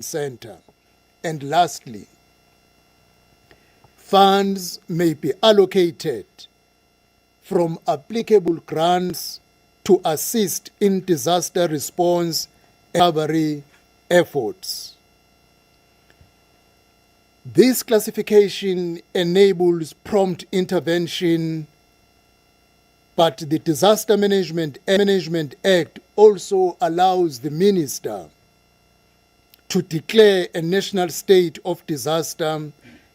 Center. And lastly, funds may be allocated from applicable grants to assist in disaster response and recovery efforts. This classification enables prompt intervention, but the Disaster Management Act also allows the minister to declare a national state of disaster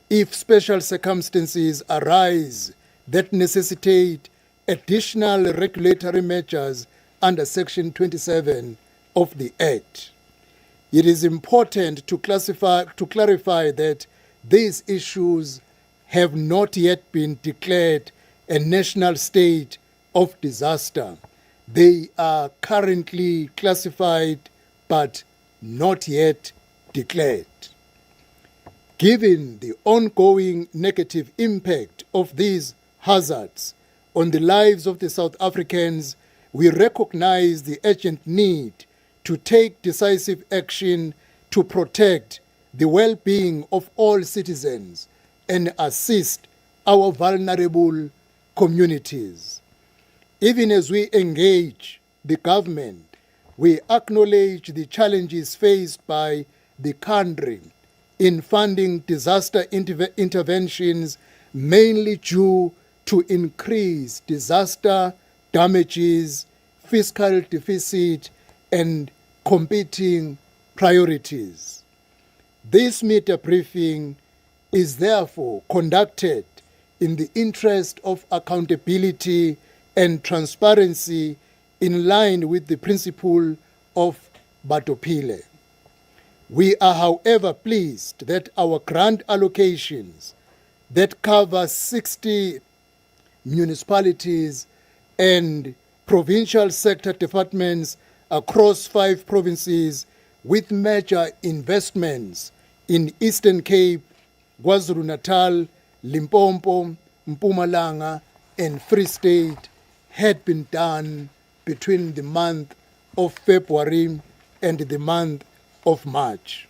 if special circumstances arise that necessitate additional regulatory measures under Section 27 of the Act. It is important to clarify that these issues have not yet been declared a national state of disaster. They are currently classified but not yet declared. Given the ongoing negative impact of these hazards on the lives of the South Africans, we recognize the urgent need to take decisive action to protect the well-being of all citizens and assist our vulnerable communities. Even as we engage the government, we acknowledge the challenges faced by the country in funding disaster interventions, mainly due to increased disaster damages, fiscal deficit, and competing priorities. This media briefing is therefore conducted in the interest of accountability and transparency in line with the principle of Batopile. We are, however, pleased that our grant allocations that cover 60 municipalities and provincial sector departments across 5 provinces with major investments in Eastern Cape, KwaZulu-Natal, Limpopo, Mpumalanga, and Free State had been done between the month of February and the month of March.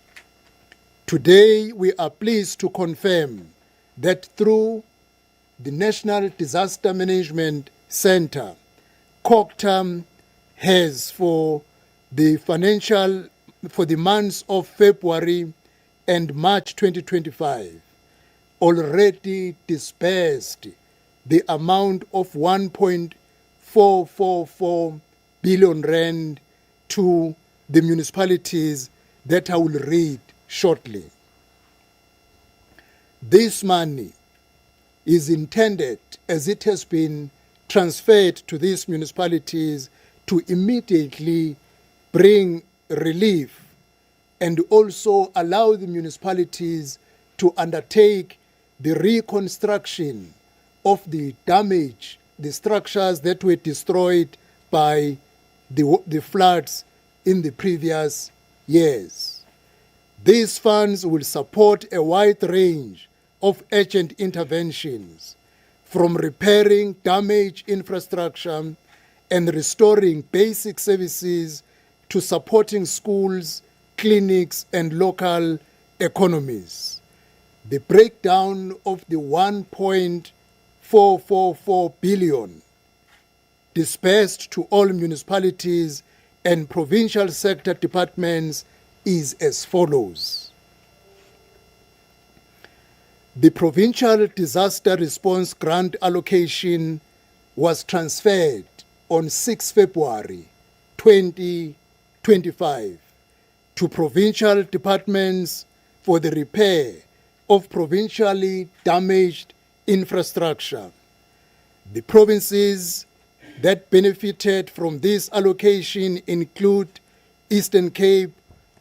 Today, we are pleased to confirm that through the National Disaster Management Center, COGTA has for the months of February and March 2025 already disbursed the amount of 1.444 billion rand to the municipalities that I will read shortly. This money is intended, as it has been transferred to these municipalities, to immediately bring relief and also allow the municipalities to undertake the reconstruction of the damage, the structures that were destroyed by the floods in the previous years. These funds will support a wide range of urgent interventions, from repairing damaged infrastructure and restoring basic services to supporting schools, clinics, and local economies. The breakdown of the 1.444 billion dispersed to all municipalities and provincial sector departments is as follows. The Provincial Disaster Response Grant allocation was transferred on 6 February 2025 to provincial departments for the repair of provincially damaged infrastructure. The provinces that benefited from this allocation include Eastern Cape,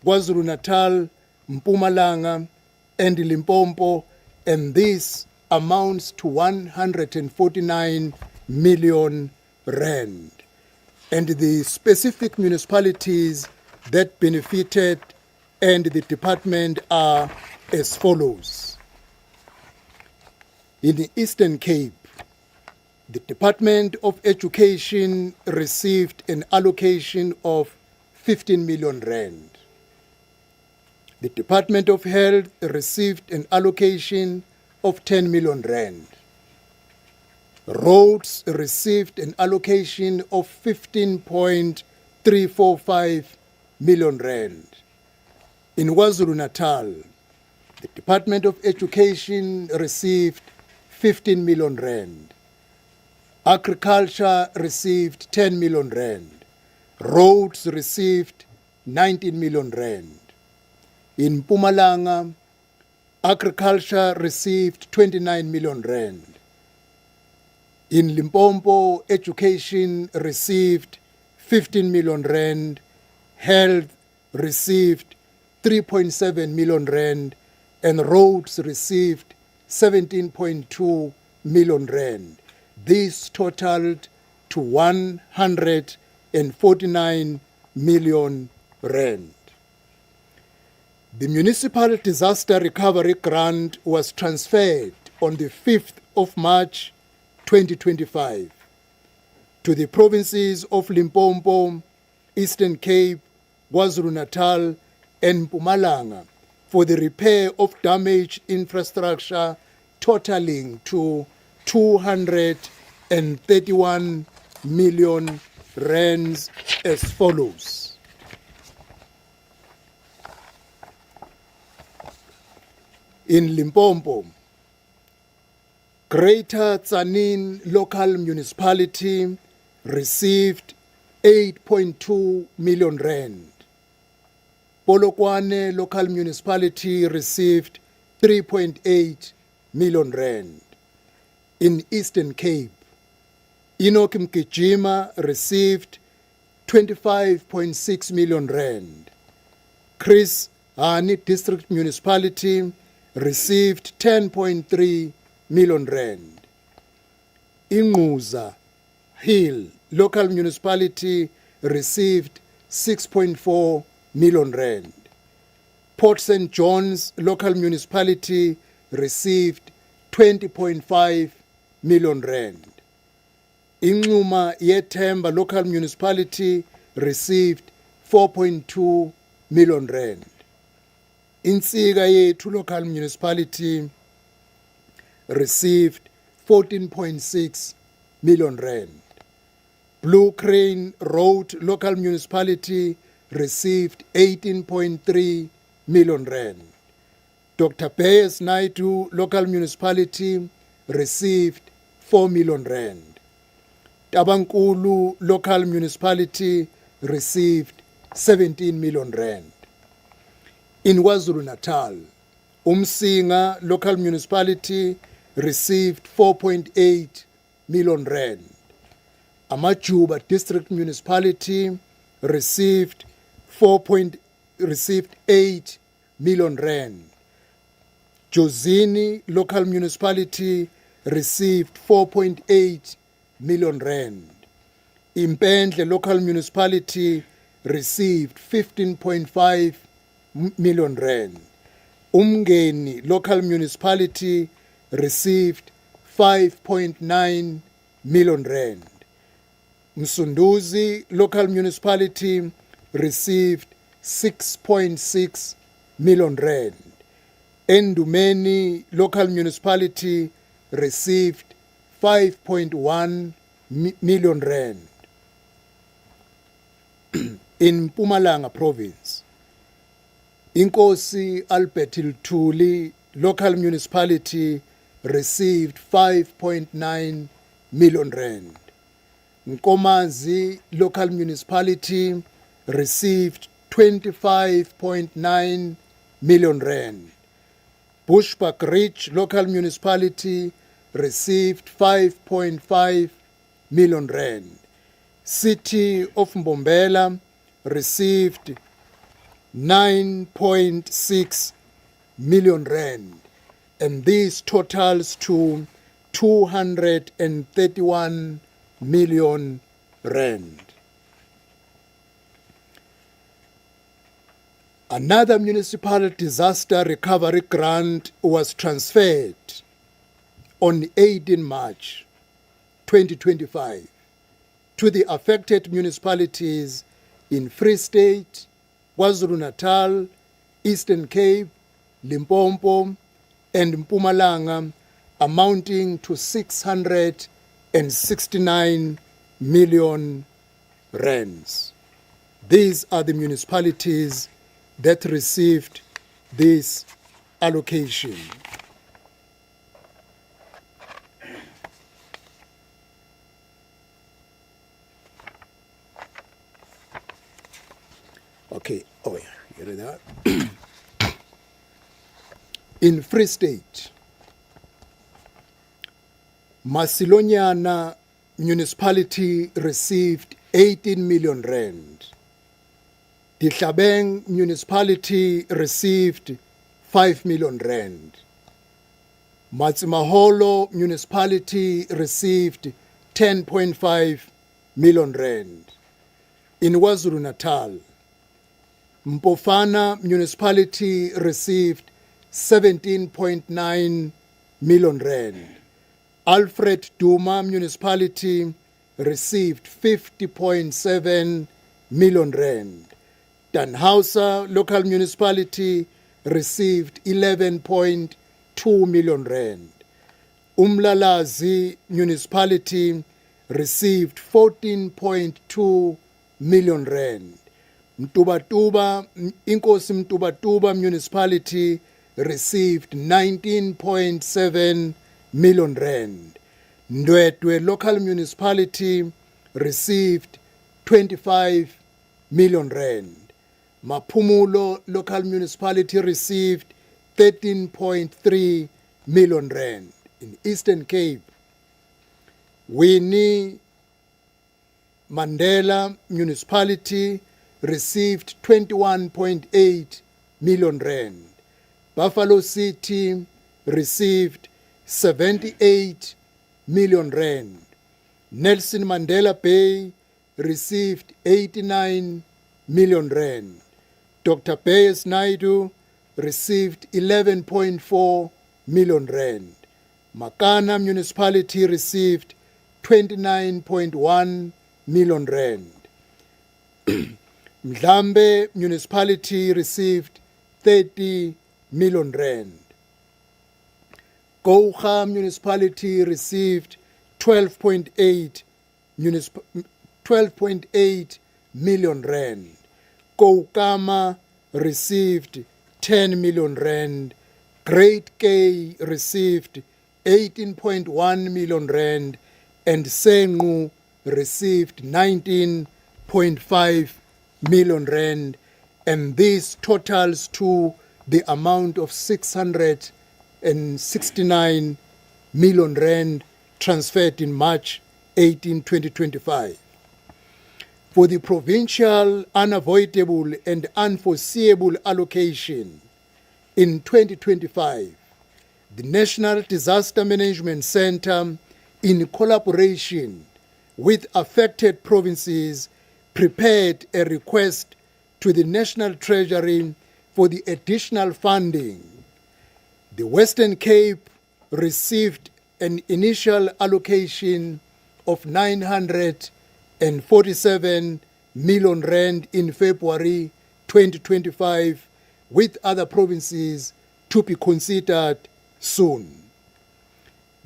KwaZulu-Natal, Mpumalanga, and Limpopo, and this amounts to 149 million rand. And the specific municipalities that benefited and the department are as follows. In the Eastern Cape, the Department of Education received an allocation of 15 million rand. The Department of Health received an allocation of 10 million rand. Roads received an allocation of 15.345 million rand. In KwaZulu-Natal, the Department of Education received 15 million rand. Agriculture received 10 million rand. Roads received 19 million rand. In Mpumalanga, agriculture received 29 million rand. In Limpopo, education received 15 million rand. Health received 3.7 million rand. And roads received 17.2 million rand. This totaled to 149 million rand. The Municipal Disaster Recovery Grant was transferred on the 5th of March 2025 to the provinces of Limpopo, Eastern Cape, KwaZulu-Natal, and Mpumalanga for the repair of damaged infrastructure totaling to 231 million rands as follows. In Limpopo, Greater Tsanin Local Municipality received 8.2 million rand. Polokwane Local Municipality received 3.8 million rand. In Eastern Cape, Enoch Mkijima received 25.6 million rand. Chris Hani District Municipality received 10.3 million rand. Inguza Hill Local Municipality received 6.4 million rand. Port St. John's Local Municipality received 20.5 million rand. Inxuma Yethemba Local Municipality received 4.2 million rand. Insiga Yethu Local Municipality received 14.6 million rand. Blue Crane Road Local Municipality received 18.3 million rand. Dr. Bayes Naidu Local Municipality received 4 million rand. Tabankulu Local Municipality received 17 million rand. In KwaZulu-Natal, Umsinga Local Municipality received 4.8 million rand. Amajuba District Municipality received 8 million rand. Jozini Local Municipality received 4.8 million rand. Impendle Local Municipality received 15.5 million rand. Umgeni Local Municipality received 5.9 million rand. Msunduzi Local Municipality received 6.6 million rand. Endumeni Local Municipality received 5.1 million rand. In Mpumalanga Province, Inkosi Albert Iltuli Local Municipality received 5.9 million rand. Nkomazi Local Municipality received 25.9 million rand. Bushbuck Ridge Local Municipality received 5.5 million rand. City of Mbombela received 9.6 million rand, and this totals to 231 million rand. Another municipal disaster recovery grant was transferred on 18 March 2025 to the affected municipalities in Free State, KwaZulu-Natal, Eastern Cape, Limpopo, and Mpumalanga, amounting to 669 million rands. These are the municipalities that received this allocation. Okay, oh yeah, here it is. In Free State, Masilonyana municipality received 18 million rand. Ditlhabeng municipality received 5 million rand. Matsimaholo municipality received 10.5 million rand. In KwaZulu-Natal, Mpofana municipality received 17.9 million rand. Alfred Duma municipality received 50.7 million rand. Danhausa local municipality received 11.2 million rand. Umlalazi municipality received 14.2 million rand. Inkosi Mtubatuba municipality received 19.7 million rand. Ndwedwe local municipality received 25 million rand. Maphumulo local municipality received 13.3 million rand. In Eastern Cape, Winnie Mandela municipality received 21.8 million rand. Buffalo City received 78 million rand. Nelson Mandela Bay received 89 million rand. Dr. Bayes Naidu received 11.4 million rand. Makana municipality received 29.1 million rand. Mdlambe municipality received 30 million rand. Gouga municipality received 12.8 million rand. Koukama received 10 million rand. Great K received 18.1 million rand, and Sengu received 19.5 million rand, and this totals to the amount of 669 million rand transferred in March 18, 2025. For the provincial unavoidable and unforeseeable allocation in 2025, the National Disaster Management Center, in collaboration with affected provinces, prepared a request to the National Treasury for the additional funding. The Western Cape received an initial allocation of 947 million rand in February 2025, with other provinces to be considered soon.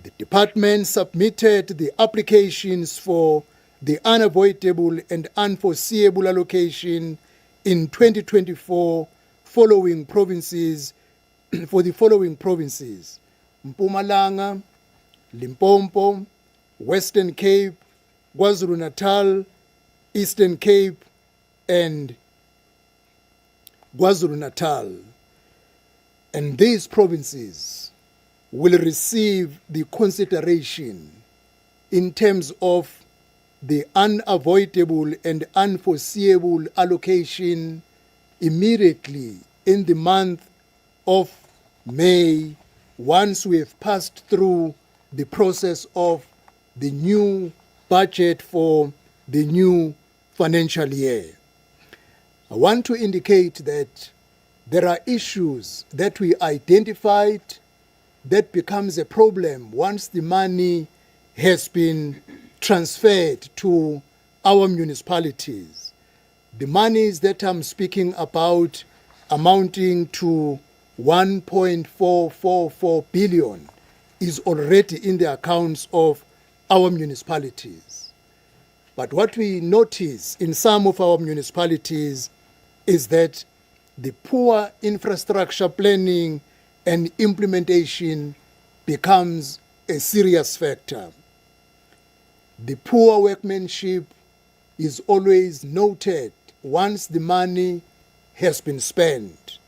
The department submitted the applications for the unavoidable and unforeseeable allocation in 2024 following provinces for the following provinces: Mpumalanga, Limpopo, Western Cape, KwaZulu-Natal, Eastern Cape, and KwaZulu-Natal. And these provinces will receive the consideration in terms of the unavoidable and unforeseeable allocation immediately in the month of May, once we have passed through the process of the new budget for the new financial year. I want to indicate that there are issues that we identified that becomes a problem once the money has been transferred to our municipalities. The monies that I'm speaking about amounting to 1.444 billion is already in the accounts of our municipalities. But what we notice in some of our municipalities is that the poor infrastructure planning and implementation becomes a serious factor. The poor workmanship is always noted once the money has been spent.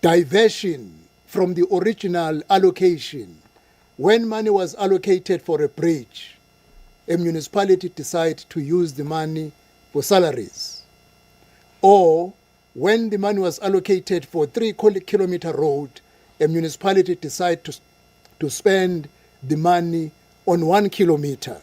Diversion from the original allocation. When money was allocated for a bridge, a municipality decided to use the money for salaries. Or when the money was allocated for 3-kilometer road, a municipality decided to spend the money on 1 kilometer.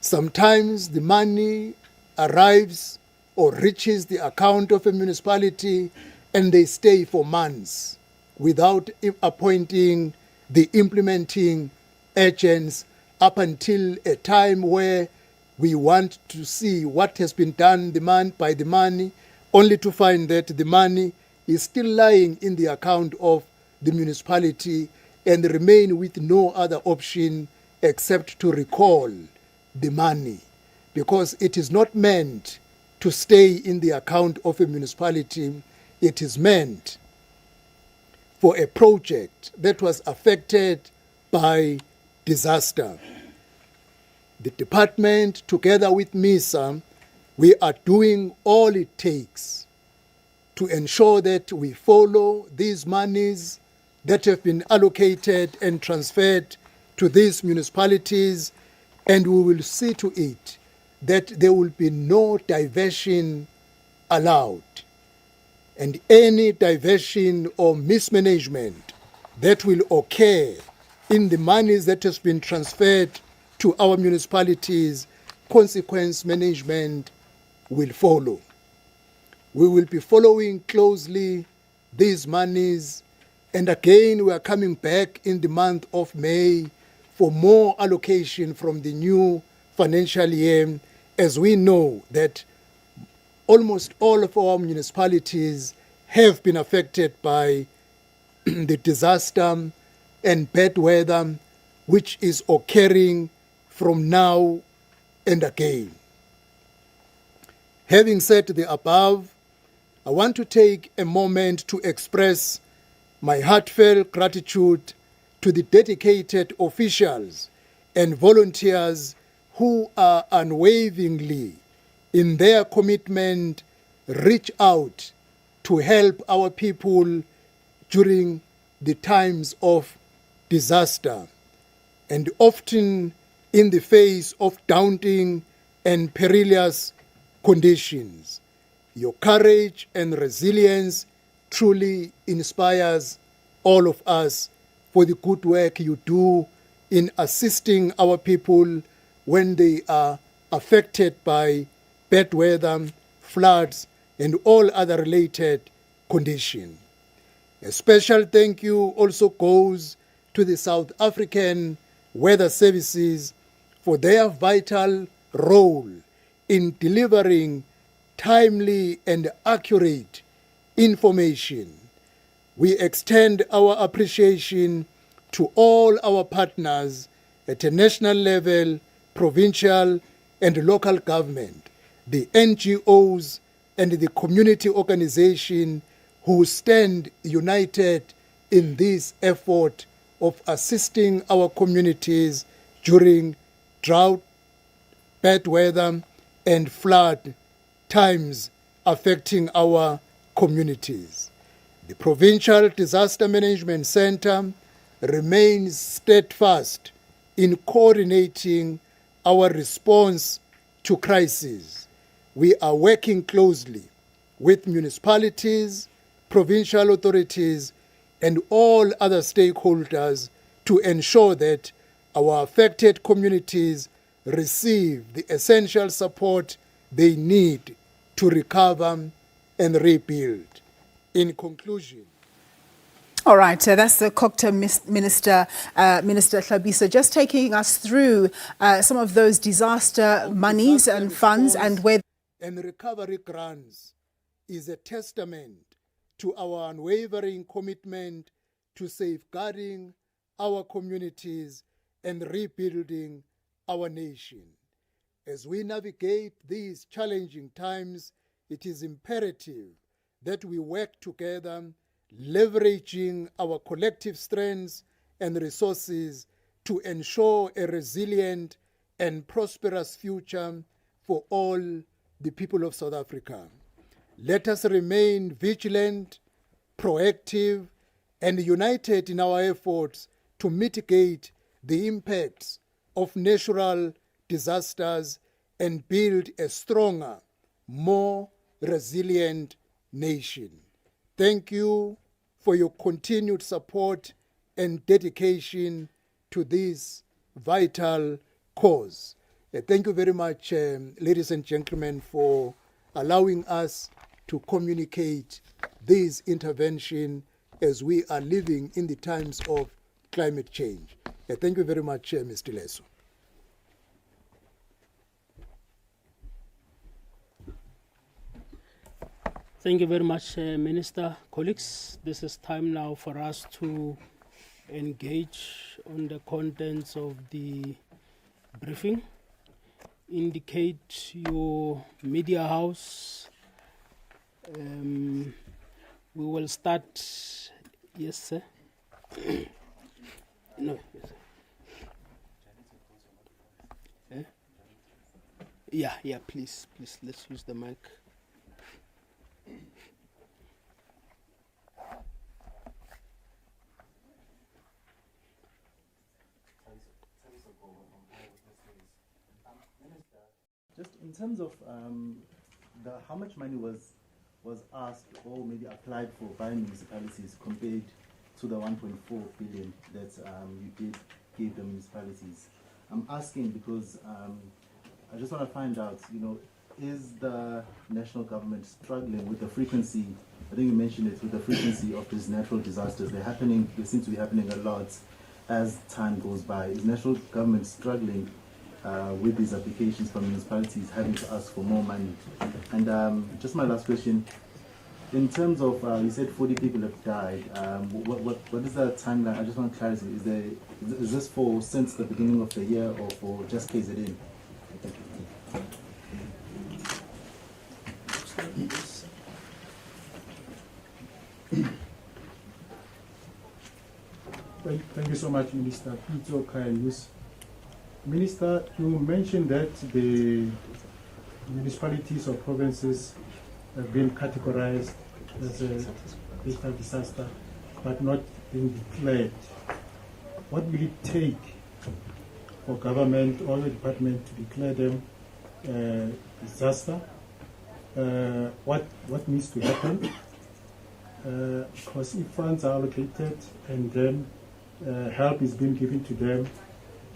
Sometimes the money arrives or reaches the account of a municipality and they stay for months without appointing the implementing agents up until a time where we want to see what has been done by the money, only to find that the money is still lying in the account of the municipality and remain with no other option except to recall the money, because it is not meant to stay in the account of a municipality. It is meant for a project that was affected by disaster. The department, together with MISA, we are doing all it takes to ensure that we follow these monies that have been allocated and transferred to these municipalities, and we will see to it that there will be no diversion allowed. And any diversion or mismanagement that will occur in the monies that has been transferred to our municipalities, consequence management will follow. We will be following closely these monies, and again we are coming back in the month of May for more allocation from the new financial year, as we know that almost all of our municipalities have been affected by the disaster and bad weather which is occurring from now and again. Having said the above, I want to take a moment to express my heartfelt gratitude to the dedicated officials and volunteers who are unwaveringly in their commitment reach out to help our people during the times of disaster, and often in the face of daunting and perilous conditions. Your courage and resilience truly inspires all of us for the good work you do in assisting our people when they are affected by bad weather, floods, and all other related conditions. A special thank you also goes to the South African Weather Services for their vital role in delivering timely and accurate information. We extend our appreciation to all our partners at a national level, provincial and local government, the NGOs and the community organization who stand united in this effort of assisting our communities during drought, bad weather, and flood times affecting our communities. The Provincial Disaster Management Center remains steadfast in coordinating our response to crises. We are working closely with municipalities, provincial authorities, and all other stakeholders to ensure that our affected communities receive the essential support they need to recover and rebuild. In conclusion, all right, that's the COGTA Minister, Minister Hlabisa, just taking us through some of those disaster monies and funds and where... And recovery grants is a testament to our unwavering commitment to safeguarding our communities and rebuilding our nation. As we navigate these challenging times, it is imperative that we work together, leveraging our collective strengths and resources to ensure a resilient and prosperous future for all the people of South Africa. Let us remain vigilant, proactive, and united in our efforts to mitigate the impacts of natural disasters and build a stronger, more resilient nation. Thank you for your continued support and dedication to this vital cause. Thank you very much, ladies and gentlemen, for allowing us to communicate this intervention as we are living in the times of climate change. Thank you very much, Mr. Leso. Thank you very much, Minister. Colleagues, this is time now for us to engage on the contents of the briefing. Indicate your media house. We will start. Yes, sir. No, yes, sir. Yeah, please, let's use the mic. Just in terms of how much money was asked or maybe applied for by municipalities compared to the 1.4 billion that you gave the municipalities. I'm asking because I just want to find out, is the national government struggling with the frequency? I think you mentioned it, with the frequency of these natural disasters. They seem to be happening a lot as time goes by. Is national government struggling with these applications from municipalities having to ask for more money? And just my last question, in terms of, you said 40 people have died, what is the timeline? I just want clarity. Is this for since the beginning of the year or for just KZN? Thank you so much, Minister. Minister, you mentioned that the municipalities or provinces have been categorized as a national disaster, but not been declared. What will it take for government or the department to declare them disaster? What needs to happen? Because if funds are allocated and then help is being given to them,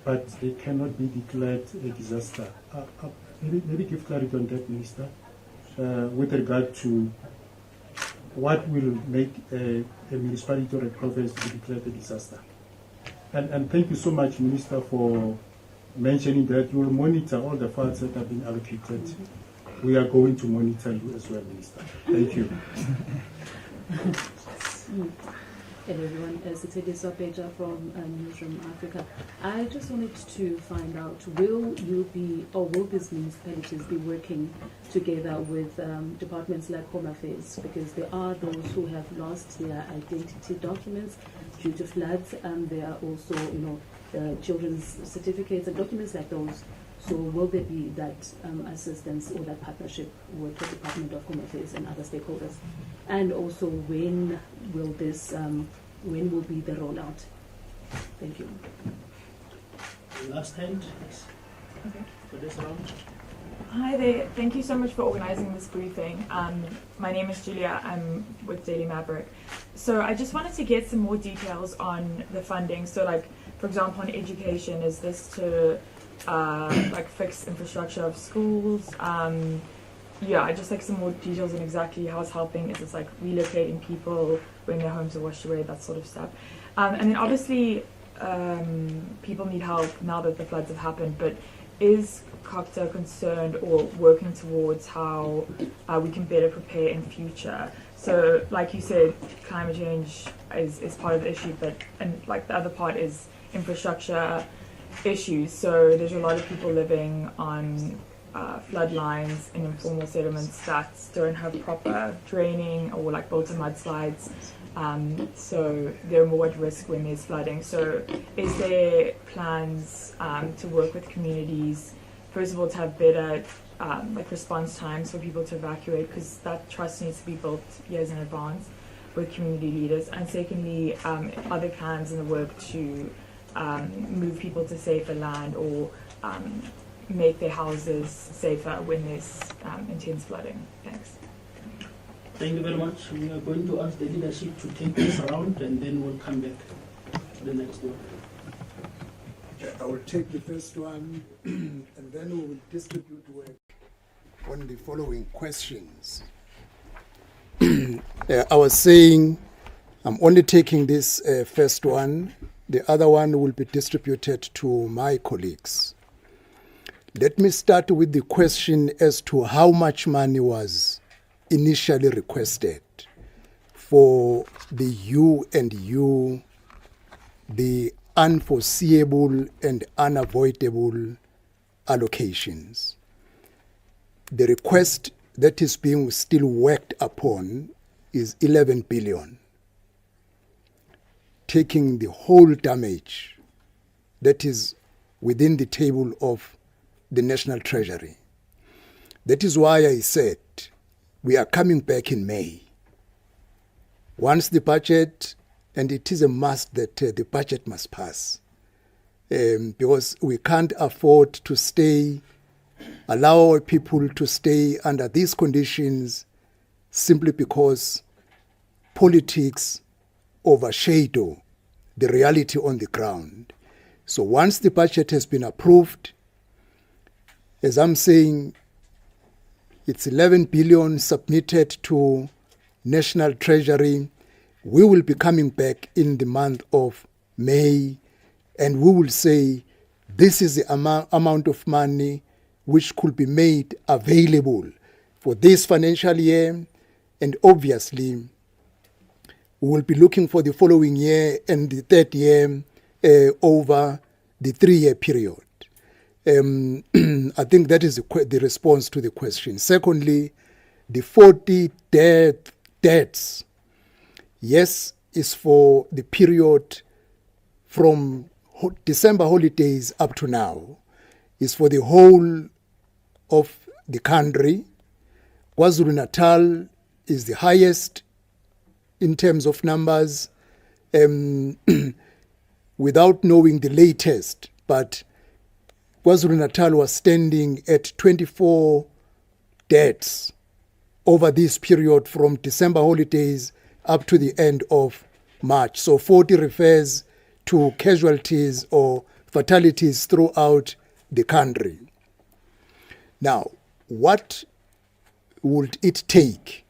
but they cannot be declared a disaster. Maybe give clarity on that, Minister, with regard to what will make a municipality or a province to be declared a disaster. And thank you so much, Minister, for mentioning that you will monitor all the funds that have been allocated. We are going to monitor you as well, Minister. Thank you. Hello everyone, Sitedi Sopeja from Newsroom Africa. I just wanted to find out, will these municipalities be working together with departments like Home Affairs? Because there are those who have lost their identity documents due to floods, and there are also, children's certificates and documents like those. So will there be that assistance or that partnership with the Department of Home Affairs and other stakeholders? And also, when will be the rollout? Thank you. Last hand, yes. Okay. For this round. Hi there. Thank you so much for organizing this briefing. My name is Julia. I'm with Daily Maverick. So I just wanted to get some more details on the funding. So, like, for example, on education, is this to fix infrastructure of schools? I just like some more details on exactly how it's helping. Is it like relocating people, when their homes are washed away, that sort of stuff? And then obviously people need help now that the floods have happened, but is COCTA concerned or working towards how we can better prepare in future? So, like you said, climate change is part of the issue, and like the other part is infrastructure issues. So there's a lot of people living on floodlines in informal settlements that don't have proper draining or like built-in mudslides. So they're more at risk when there's flooding. So is there plans to work with communities, first of all, to have better like response times for people to evacuate, because that trust needs to be built years in advance with community leaders, and secondly, are there plans in the work to move people to safer land or make their houses safer when there's intense flooding? Thanks. Thank you very much. We are going to ask the leadership to take this around, and then we'll come back to the next one. I will take the first one, and then we will distribute work on the following questions. I was saying I'm only taking this first one. The other one will be distributed to my colleagues. Let me start with the question as to how much money was initially requested for the the unforeseeable and unavoidable allocations. The request that is being still worked upon is 11 billion, taking the whole damage that is within the table of the National Treasury. That is why I said we are coming back in May. Once the budget, and it is a must that the budget must pass, because we can't afford to allow our people to stay under these conditions simply because politics overshadow the reality on the ground. So once the budget has been approved, as I'm saying, it's 11 billion submitted to National Treasury. We will be coming back in the month of May, and we will say this is the amount of money which could be made available for this financial year, and obviously we will be looking for the following year and the third year over the 3-year period. I think that is the response to the question. Secondly, the 40 deaths, yes, is for the period from December holidays up to now, is for the whole of the country. KwaZulu-Natal is the highest in terms of numbers, without knowing the latest, but KwaZulu-Natal was standing at 24 deaths over this period from December holidays up to the end of March. So 40 refers to casualties or fatalities throughout the country. Now, what would it take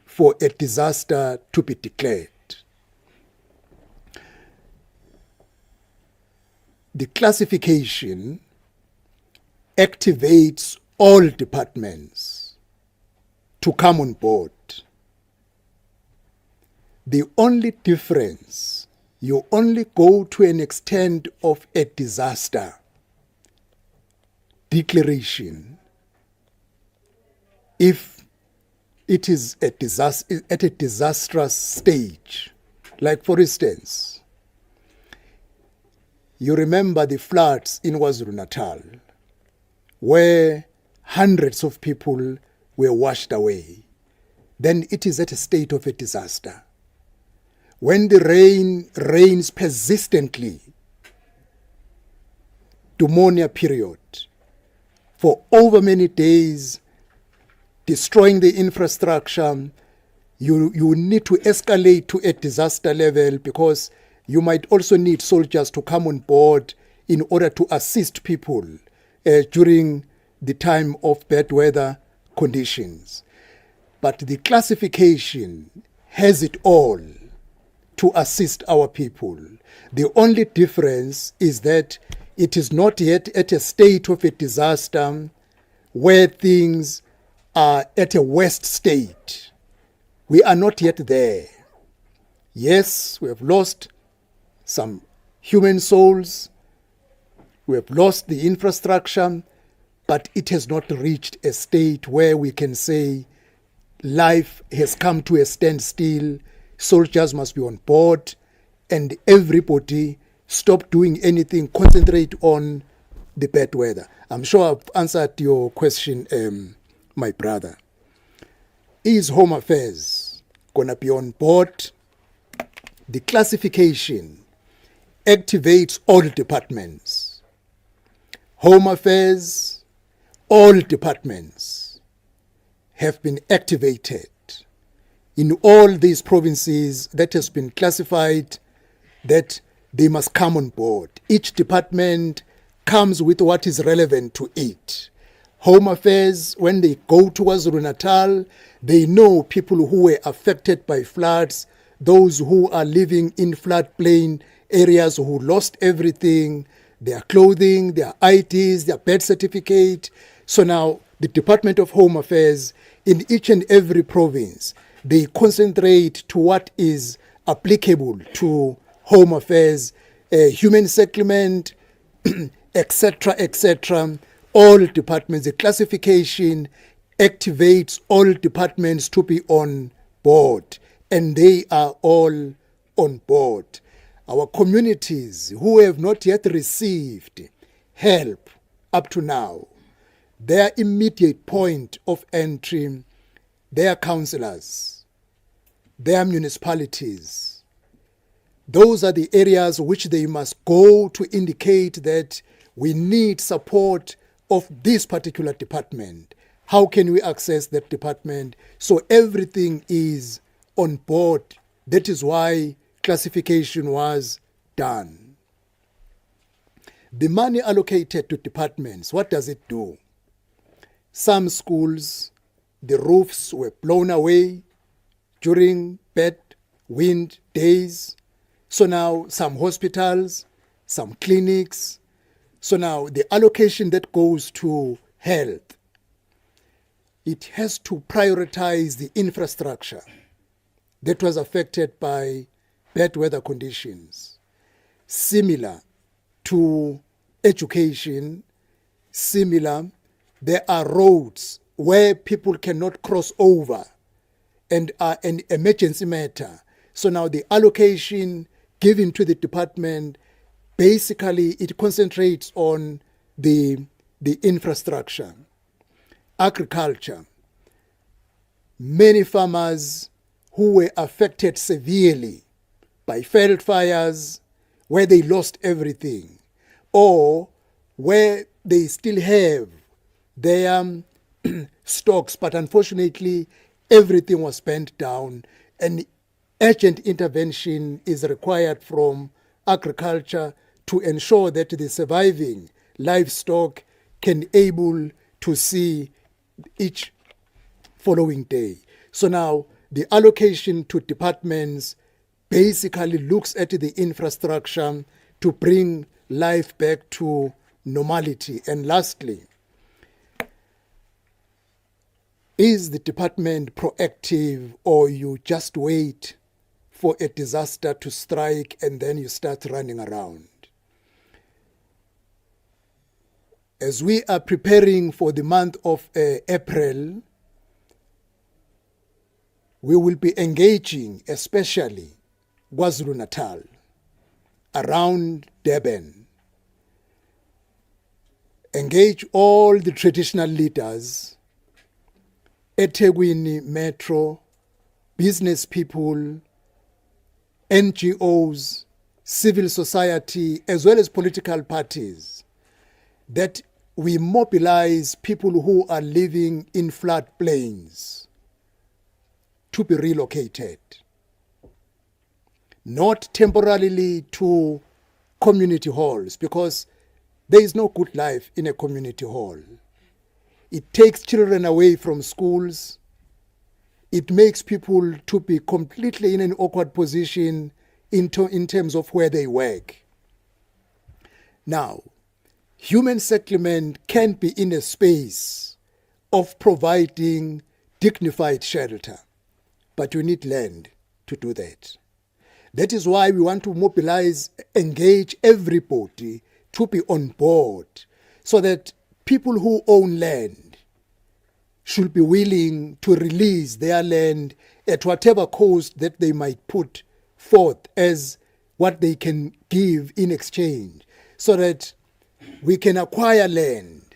for a disaster to be declared? The classification activates all departments to come on board. The only difference, you only go to an extent of a disaster declaration if it is a disaster at a disastrous stage. Like, for instance, you remember the floods in KwaZulu-Natal, where hundreds of people were washed away. Then it is at a state of a disaster. When the rain rains persistently, pneumonia period, for over many days, destroying the infrastructure, you need to escalate to a disaster level, because you might also need soldiers to come on board in order to assist people during the time of bad weather conditions. But the classification has it all to assist our people. The only difference is that it is not yet at a state of a disaster where things are at a worst state. We are not yet there. Yes, we have lost some human souls, we have lost the infrastructure, but it has not reached a state where we can say life has come to a standstill, soldiers must be on board, and everybody stop doing anything, concentrate on the bad weather. I'm sure I've answered your question, my brother. Is Home Affairs going to be on board? The classification activates all departments. Home Affairs, all departments have been activated. In all these provinces that has been classified that they must come on board. Each department comes with what is relevant to it. Home Affairs, when they go to KwaZulu-Natal, they know people who were affected by floods, those who are living in floodplain areas who lost everything, their clothing, their IDs, their birth certificate. So now the Department of Home Affairs in each and every province, they concentrate to what is applicable to Home Affairs, human settlement, etc., etc. All departments, the classification activates all departments to be on board, and they are all on board. Our communities who have not yet received help up to now, their immediate point of entry, their councillors, their municipalities, those are the areas which they must go to indicate that we need support of this particular department. How can we access that department? So everything is on board. That is why classification was done. The money allocated to departments, what does it do? Some schools, the roofs were blown away during bad wind days. So now some hospitals, some clinics. So now the allocation that goes to health, it has to prioritize the infrastructure that was affected by bad weather conditions. Similar to education, similar, there are roads where people cannot cross over and are an emergency matter. So now the allocation given to the department, basically it concentrates on the infrastructure. Agriculture, many farmers who were affected severely by field fires, where they lost everything, or where they still have their stocks, but unfortunately everything was burnt down, and urgent intervention is required from agriculture to ensure that the surviving livestock can able to see each following day. So now the allocation to departments basically looks at the infrastructure to bring life back to normality. And lastly, is the department proactive, or you just wait for a disaster to strike and then you start running around? As we are preparing for the month of April, we will be engaging, especially KwaZulu-Natal, around Durban. Engage all the traditional leaders, eThekwini Metro, business people, NGOs, civil society, as well as political parties, that we mobilize people who are living in floodplains to be relocated, not temporarily to community halls, because there is no good life in a community hall. It takes children away from schools. It makes people to be completely in an awkward position in terms of where they work. Now, human settlement can be in a space of providing dignified shelter, but you need land to do that. That is why we want to mobilize, engage everybody to be on board, so that people who own land should be willing to release their land at whatever cost that they might put forth as what they can give in exchange, so that we can acquire land,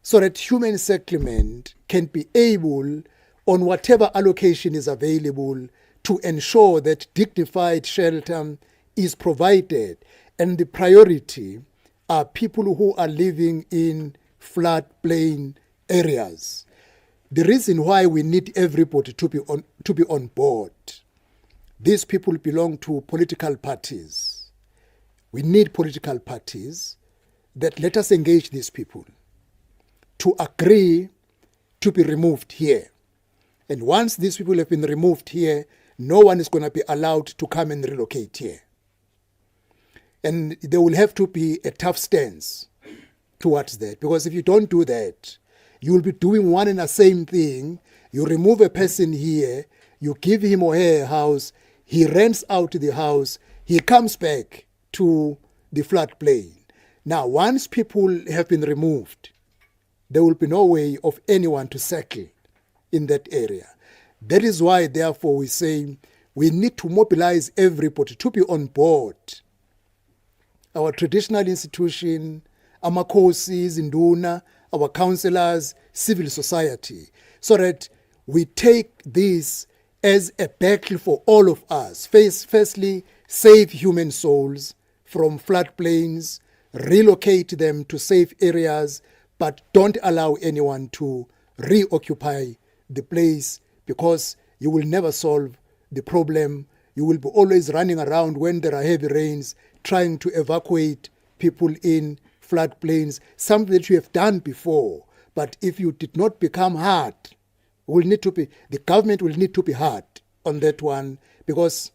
so that human settlement can be able, on whatever allocation is available, to ensure that dignified shelter is provided. And the priority are people who are living in floodplain areas. The reason why we need everybody to be on board, these people belong to political parties. We need political parties that let us engage these people to agree to be removed here. And once these people have been removed here, no one is going to be allowed to come and relocate here. And there will have to be a tough stance towards that, because if you don't do that, you will be doing one and the same thing. You remove a person here, you give him or her a house, he rents out the house, he comes back to the floodplain. Now, once people have been removed, there will be no way of anyone to settle in that area. That is why, therefore, we say we need to mobilize everybody to be on board. Our traditional institution, amakhosi, induna, our councillors, civil society, so that we take this as a battle for all of us. Firstly, save human souls from floodplains, relocate them to safe areas, but don't allow anyone to reoccupy the place, because you will never solve the problem. You will be always running around when there are heavy rains, trying to evacuate people in floodplains, something that you have done before. But if you did not become hard, the government will need to be hard on that one, because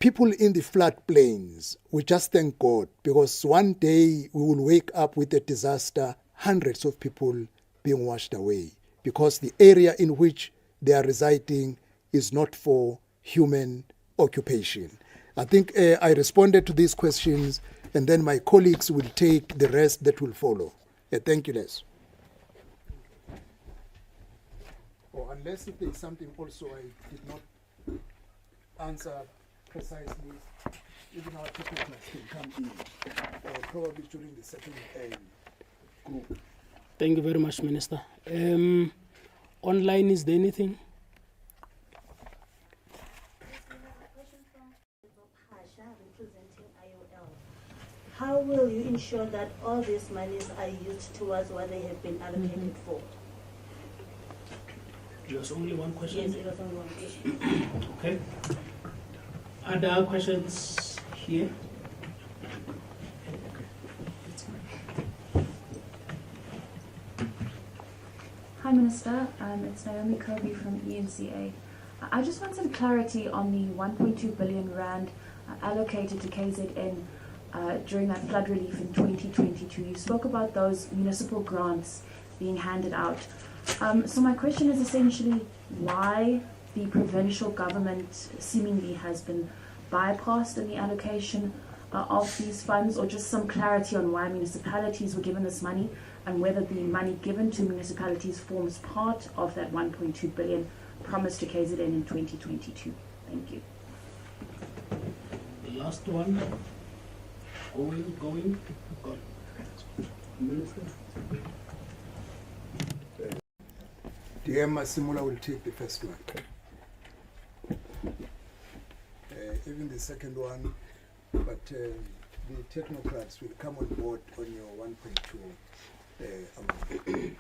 people in the floodplains, we just thank God, because one day we will wake up with a disaster, hundreds of people being washed away, because the area in which they are residing is not for human occupation. I think I responded to these questions, and then my colleagues will take the rest that will follow. Thank you, Les. Or unless if there is something also I did not answer precisely, even our technicals can come in, probably during the second group. Thank you very much, Minister. Online, is there anything? How will you ensure that all these monies are used towards what they have been allocated for? It was only one question? Yes, it was only one question. Okay. Other questions here? Hi Minister, it's Naomi Kirby from ENCA. I just want some clarity on the 1.2 billion rand allocated to KZN during that flood relief in 2022. You spoke about those municipal grants being handed out. So my question is essentially why the provincial government seemingly has been bypassed in the allocation of these funds, or just some clarity on why municipalities were given this money and whether the money given to municipalities forms part of that 1.2 billion promised to KZN in 2022. Thank you. The last one. Going. Minister. DM Masimula will take the first one. Even the second one, but the technocrats will come on board on your 1.2 amount.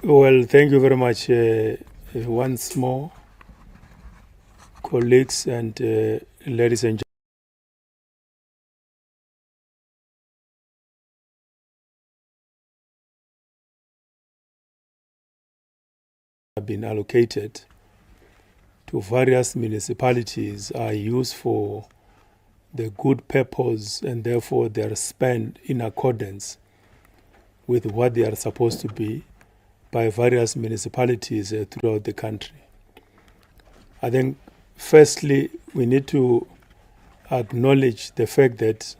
Well, thank you very much once more, colleagues and ladies and gentlemen. Have been allocated to various municipalities are used for the good purpose, and therefore they are spent in accordance with what they are supposed to be by various municipalities throughout the country. I think, firstly, we need to acknowledge the fact that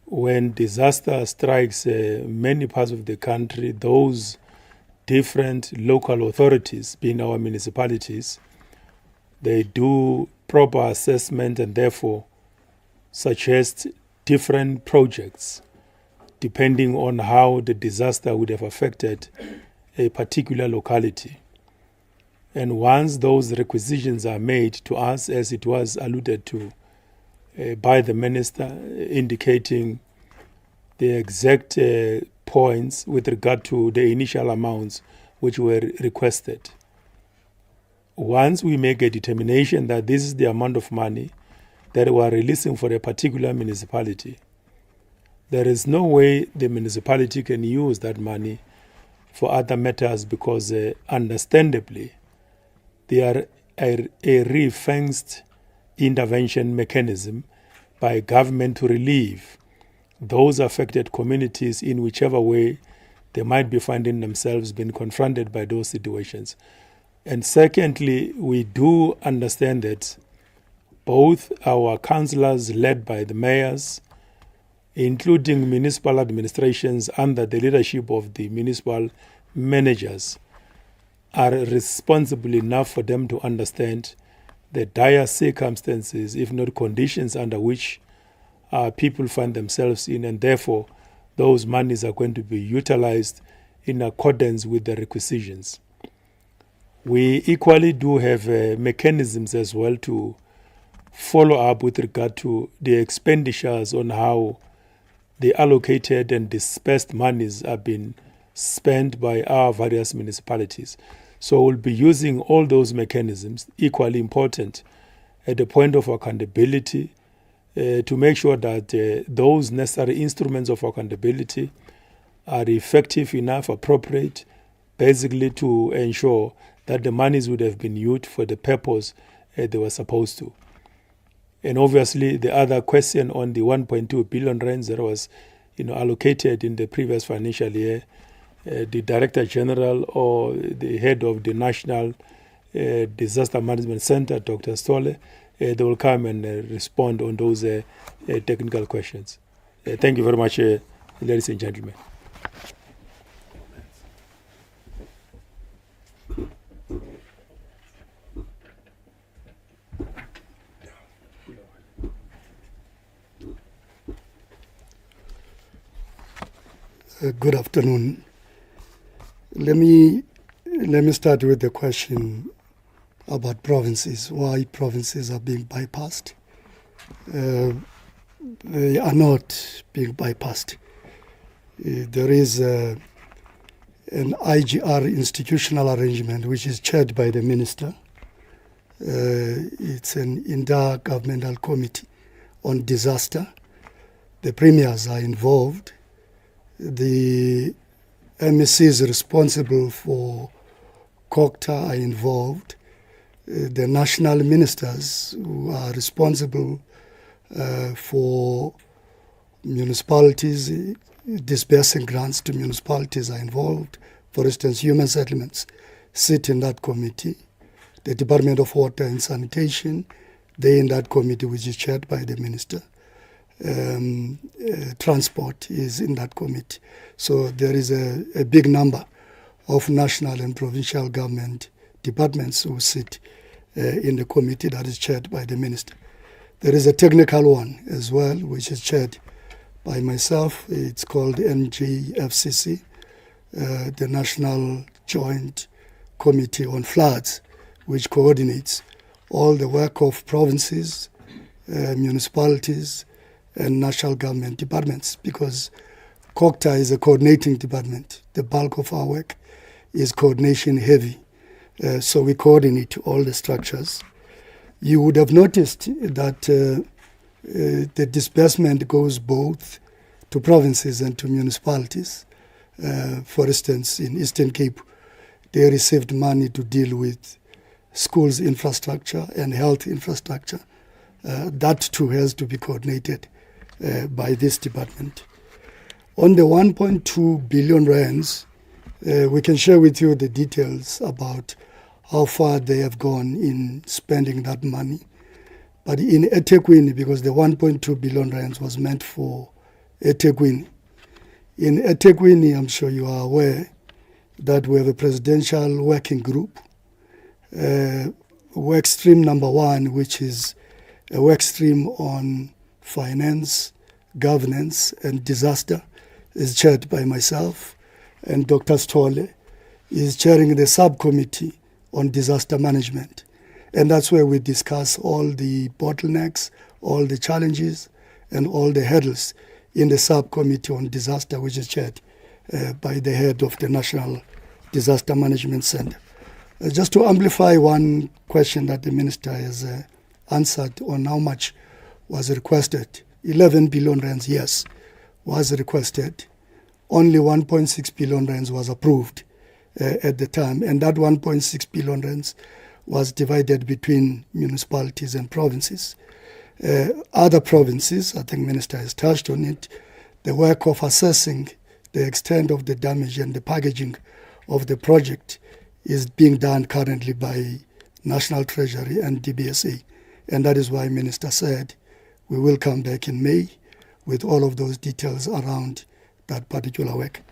when disaster strikes many parts of the country, those different local authorities, being our municipalities, they do proper assessment and therefore suggest different projects depending on how the disaster would have affected a particular locality. And once those requisitions are made to us, as it was alluded to by the minister, indicating the exact points with regard to the initial amounts which were requested. Once we make a determination that this is the amount of money that we are releasing for a particular municipality, there is no way the municipality can use that money for other matters because understandably they are a ring-fenced intervention mechanism by government to relieve those affected communities in whichever way they might be finding themselves being confronted by those situations. And secondly, we do understand that both our councillors led by the mayors, including municipal administrations under the leadership of the municipal managers, are responsible enough for them to understand the dire circumstances, if not conditions, under which people find themselves in, and therefore those monies are going to be utilized in accordance with the requisitions. We equally do have mechanisms as well to follow up with regard to the expenditures on how the allocated and dispersed monies have been spent by our various municipalities. So we'll be using all those mechanisms, equally important at the point of accountability, to make sure that those necessary instruments of accountability are effective enough, appropriate, basically to ensure that the monies would have been used for the purpose they were supposed to. And obviously, the other question on the 1.2 billion rands that was allocated in the previous financial year, the Director General or the head of the National Disaster Management Center, Dr. Stole, they will come and respond on those technical questions. Thank you very much, ladies and gentlemen. Good afternoon. Let me start with the question about provinces. Why provinces are being bypassed? They are not being bypassed. There is an IGR institutional arrangement which is chaired by the minister. It's an intergovernmental committee on disaster. The premiers are involved. The MECs responsible for COCTA are involved. The national ministers who are responsible for municipalities, dispersing grants to municipalities are involved. For instance, human settlements sit in that committee. The Department of Water and Sanitation, they in that committee which is chaired by the minister. Transport is in that committee. So there is a big number of national and provincial government departments who sit in the committee that is chaired by the minister. There is a technical one as well, which is chaired by myself. It's called NGFCC, the National Joint Committee on Floods, which coordinates all the work of provinces, municipalities, and national government departments, because COCTA is a coordinating department. The bulk of our work is coordination heavy. So we coordinate all the structures. You would have noticed that the disbursement goes both to provinces and to municipalities. For instance, in Eastern Cape, they received money to deal with schools infrastructure and health infrastructure. that too has to be coordinated by this department. On the 1.2 billion rands, we can share with you the details about how far they have gone in spending that money. But in eThekwini, because the 1.2 billion rands was meant for eThekwini, in eThekwini, I'm sure you are aware that we have a presidential working group, work stream number 1, which is a work stream on finance, governance, and disaster, is chaired by myself, and Dr. Stolle is chairing the subcommittee on disaster management. And that's where we discuss all the bottlenecks, all the challenges, and all the hurdles in the subcommittee on disaster, which is chaired by the head of the National Disaster Management Center. Just to amplify one question that the minister has answered on how much was requested, 11 billion rands, yes, was requested. Only 1.6 billion rands was approved at the time, and that 1.6 billion rands was divided between municipalities and provinces. Other provinces, I think Minister has touched on it, the work of assessing the extent of the damage and the packaging of the project is being done currently by National Treasury and DBSA. And that is why Minister said we will come back in May with all of those details around that particular work.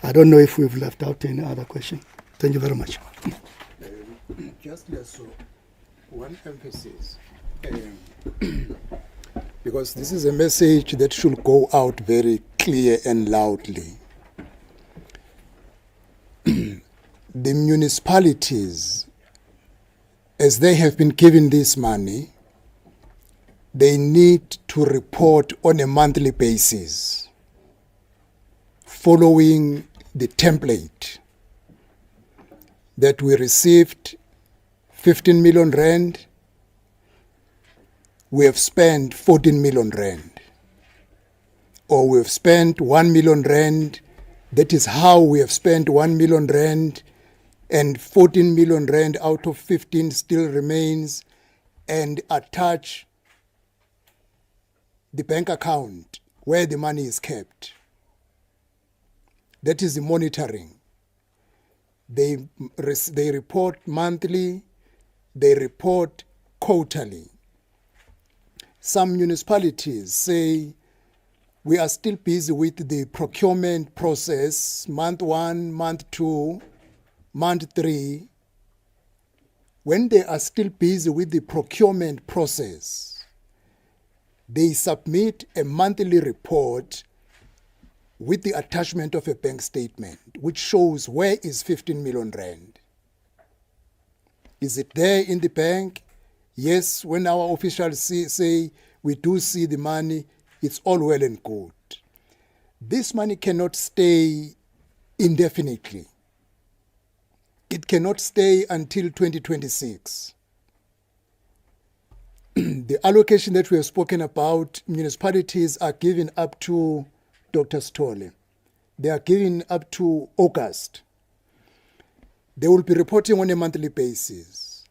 I don't know if we've left out any other question. Thank you very much. Just so one emphasis, because this is a message that should go out very clear and loudly. The municipalities, as they have been given this money, they need to report on a monthly basis following the template that we received 15 million rand, we have spent 14 million rand. Or we have spent 1 million rand, that is how we have spent 1 million rand, and 14 million rand out of 15 still remains, and attach the bank account where the money is kept. That is the monitoring. They report monthly, they report quarterly. Some municipalities say we are still busy with the procurement process, month 1, month 2, month 3. When they are still busy with the procurement process, they submit a monthly report with the attachment of a bank statement, which shows where is 15 million rand. Is it there in the bank? Yes, when our officials say we do see the money, it's all well and good. This money cannot stay indefinitely. It cannot stay until 2026. The allocation that we have spoken about, municipalities are given up to Dr. Stolle. They are given up to August. They will be reporting on a monthly basis.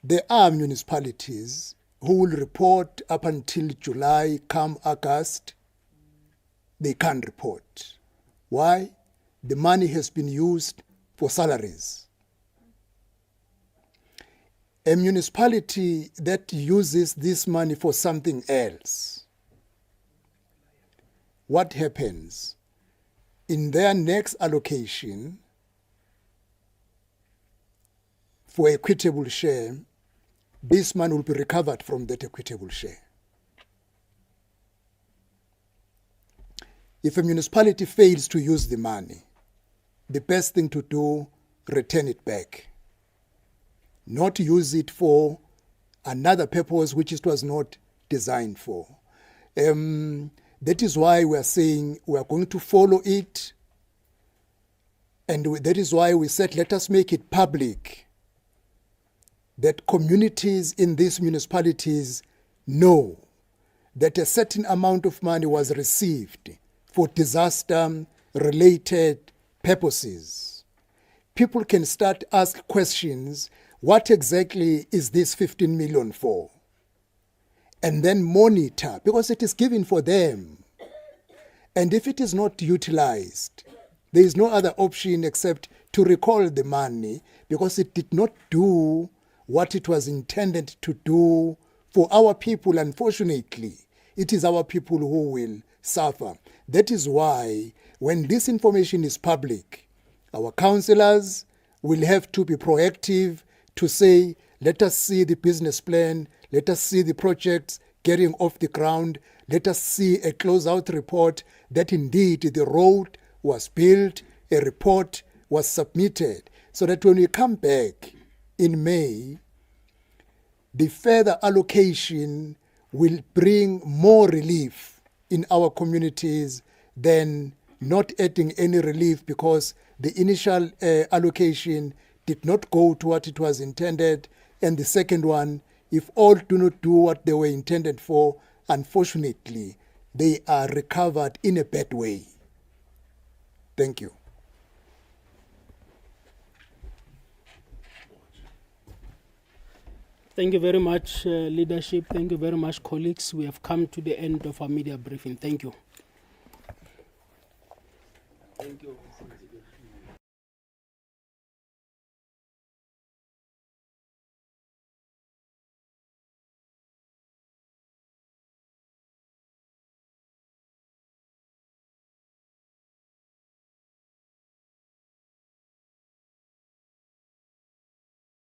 There are municipalities who will report up until July, come August. They can't report. Why? The money has been used for salaries. A municipality that uses this money for something else, what happens? In their next allocation for equitable share, this money will be recovered from that equitable share. If a municipality fails to use the money, the best thing to do, return it back. Not use it for another purpose which it was not designed for. That is why we are saying we are going to follow it, and that is why we said let us make it public, that communities in these municipalities know that a certain amount of money was received for disaster-related purposes. People can start ask questions, what exactly is this 15 million for? and then monitor, because it is given for them. And if it is not utilized, there is no other option except to recall the money, because it did not do what it was intended to do for our people. Unfortunately, it is our people who will suffer. That is why when this information is public, our councillors will have to be proactive to say, let us see the business plan, let us see the projects getting off the ground, let us see a closeout report that indeed the road was built, a report was submitted, so that when we come back in May, the further allocation will bring more relief in our communities than not adding any relief, because the initial allocation did not go to what it was intended, and the second one, if all do not do what they were intended for, unfortunately, they are recovered in a bad way. Thank you. Thank you very much, leadership. Thank you very much, colleagues. We have come to the end of our media briefing. Thank you. Thank you.